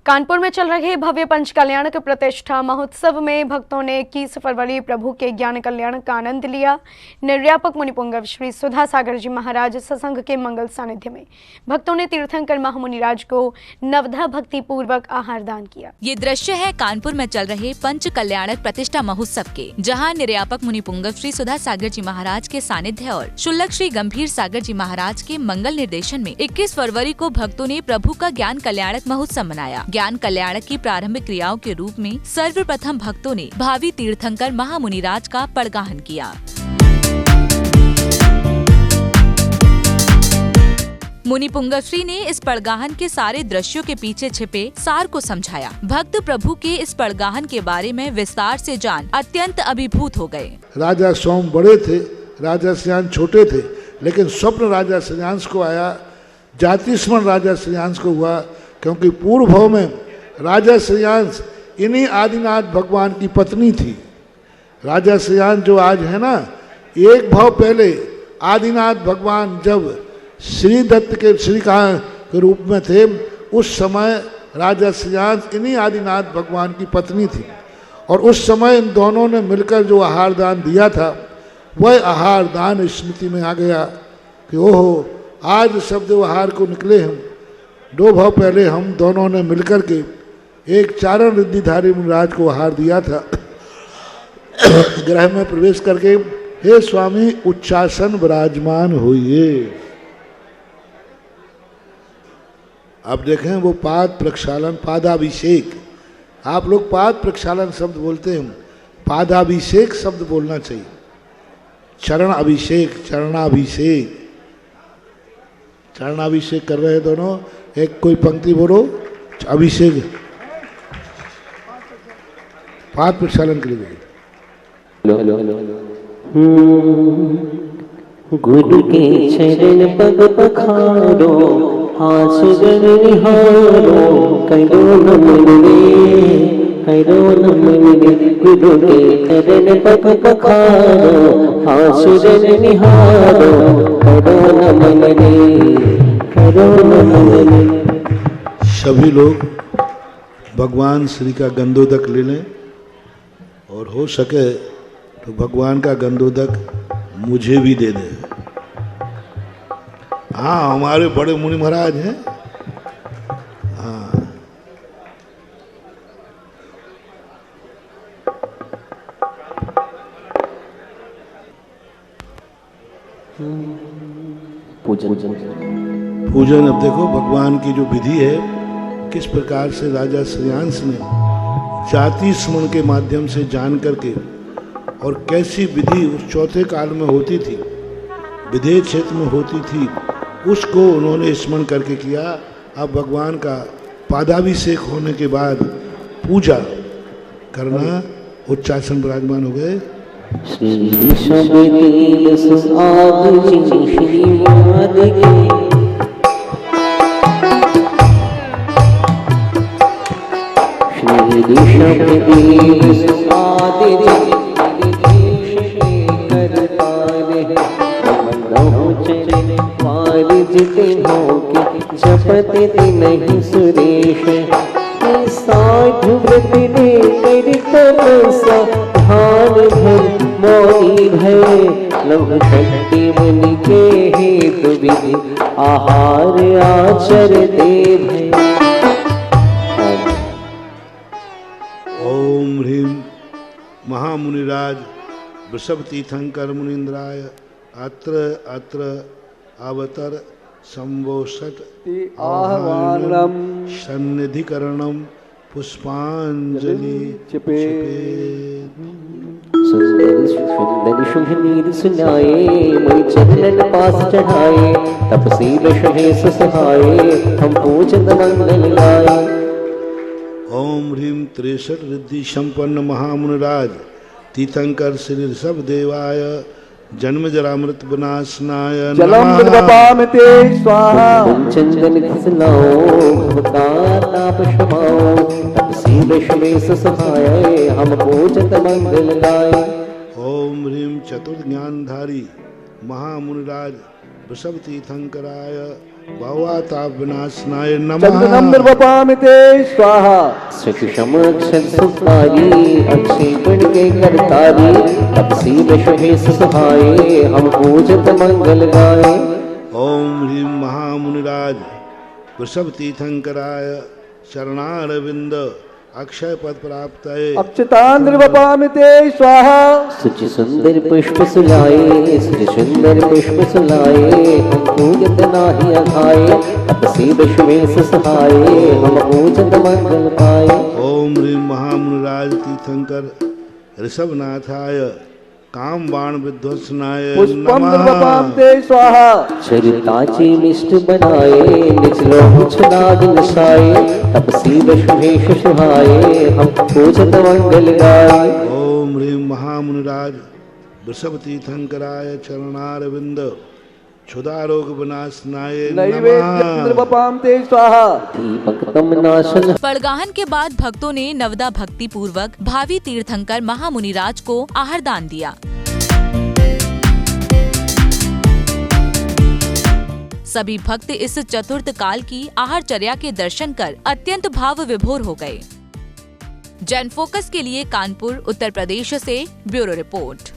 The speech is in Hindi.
कानपुर में चल रहे भव्य पंच कल्याणक प्रतिष्ठा महोत्सव में भक्तों ने 21 फरवरी प्रभु के ज्ञान कल्याण का आनंद लिया। निर्व्यापक मुनिपुंगव श्री सुधा सागर जी महाराज सत्संग के मंगल सानिध्य में भक्तों ने तीर्थंकर महामुनिराज को नवधा भक्ति पूर्वक आहार दान किया। ये दृश्य है कानपुर में चल रहे पंच कल्याणक प्रतिष्ठा महोत्सव के, जहाँ निर्व्यापक मुनिपुंगव श्री सुधा सागर जी महाराज के सानिध्य और शुल्लक श्री गंभीर सागर जी महाराज के मंगल निर्देशन में 21 फरवरी को भक्तों ने प्रभु का ज्ञान कल्याणक महोत्सव मनाया। ज्ञान कल्याणक की प्रारंभिक क्रियाओं के रूप में सर्वप्रथम भक्तों ने भावी तीर्थंकर महामुनिराज का पड़गाहन किया। मुनिपुंगव श्री ने इस पड़गाहन के सारे दृश्यों के पीछे छिपे सार को समझाया। भक्त प्रभु के इस पड़गाहन के बारे में विस्तार से जान अत्यंत अभिभूत हो गए। राजा सोम बड़े थे, राजा श्रेयांश छोटे थे, लेकिन स्वप्न राजा श्रेयांश को आया, जाति स्मरण राजा श्रेयांश को हुआ, क्योंकि पूर्व भाव में राजा श्रेयांश इन्हीं आदिनाथ भगवान की पत्नी थी। राजा श्रेयांश जो आज है ना, एक भाव पहले आदिनाथ भगवान जब श्री दत्त के श्रीकांत के रूप में थे, उस समय राजा श्रेयांश इन्हीं आदिनाथ भगवान की पत्नी थी। और उस समय इन दोनों ने मिलकर जो आहार दान दिया था, वह आहार दान स्मृति में आ गया कि ओहो, आज सब जो आहार को निकले हम, 2 भाव पहले हम दोनों ने मिलकर के एक चारण रिद्धिधारी मुनिराज को आहार दिया था। ग्रह में प्रवेश करके हे स्वामी उच्चासन विराजमान होइए। अब देखें वो पाद प्रक्षालन, पादाभिषेक, आप लोग पाद प्रक्षालन शब्द बोलते हैं, पादाभिषेक शब्द बोलना चाहिए। चरण अभिषेक, चरणाभिषेक, चरणाभिषेक कर रहे हैं दोनों। एक कोई पंक्ति बोलो, अभिषेक पाद प्रक्षालन के लिए। गुरु के चरण पग पखारो, आसुरन निहारो, करो नमन रे, करो नमन रे। गुरु के चरण पग पखारो, आसुरन निहारो, करो नमन रे, करो नमन रे। सभी लोग भगवान श्री का गंधोदक ले लें, और हो सके तो भगवान का गंधोदक मुझे भी दे दें। हाँ, हमारे बड़े मुनि महाराज हैं। हाँ, पूजन। अब देखो भगवान की जो विधि है, किस प्रकार से राजा श्रेयांश ने जाति स्मरण के माध्यम से जान करके, और कैसी विधि उस चौथे काल में होती थी, विदेह क्षेत्र में होती थी, उसको उन्होंने स्मरण करके किया। अब भगवान का पादाभिषेक होने के बाद पूजा करना, उच्चासन विराजमान हो गए। जपते नहीं सुरेश, साधु व्रत ने कर तपसा, ध्यान भर मौनी भय, लव शक्ति मुनि के हेतु विधि, आहार आचर दे भय। ओम ह्रीम महामुनिराज वृषभ तीर्थंकर मुनीन्द्राय अत्र अवतर संवोषट आह्वानम सन्निधिकरणम पुष्पांजलि सुंदर शुभ नीर सुनाए, मुनि चरणन पास चढ़ाए, तपसील सहेस सहाये, हम पूजन मंगल गाए। ओम ह्रीम 63 रिद्धि संपन्न महामुनिराज तीर्थंकर श्री ऋषभ देवाय जन्म जरामृत विनाशनाय जलम विद्वपामते स्वाहा। चंदन घिसलाओ, भवका ताप शमाओ, तपसील सहेस सहाये, हम पूजन मंगल गाए। ओम ह्रीम चतुर्ज्ञानधारी महामुनिराज वृषभ तीर्थंकराय भवताप विनाशनाय चंदनम नमः। निर्वपामि ते स्वाहा। सकुशम अक्षर सुखारी अक्षेपण के करतारी तपसी विश्वेश सहाये हम पूजत मंगल गाए। ओम ह्रीं महामुनिराज वृषभ तीर्थंकराय शरणारविंद अक्षय पद प्राप्तये अक्षतान निर्वपामि ते स्वाहा। सुचि सुंदर पुष्प सुलाए सुचि सुंदर पुष्प सुलाए हम पूजत नाही अघाये तपसी विश्वेश सहाये हम पूजत मंगल पाए। ओम ह्रीं महामुनिराज तीर्थंकर ऋषभनाथाय काम बाण विध्वंसनाय पुष्पम नमः। निर्वपामि ते स्वाहा। चरिताची मिष्ट बनाए निचलो नाग नसाए तपसी विश्वेश सुहाये हम पूजत मंगल गाए। ओम ह्रीं महामुनिराज वृषभ तीर्थंकराय चरणारविंद क्षुधारोग विनाशनाय नैवेद्य नमः। निर्वपामि ते स्वाहा। दीपक तम नाशन पड़गाहन के बाद भक्तों ने नवदा भक्ति पूर्वक भावी तीर्थंकर महामुनिराज को आहार दान दिया। सभी भक्त इस चतुर्थ काल की आहारचर्या के दर्शन कर अत्यंत भाव विभोर हो गए। जन फोकस के लिए कानपुर उत्तर प्रदेश से ब्यूरो रिपोर्ट।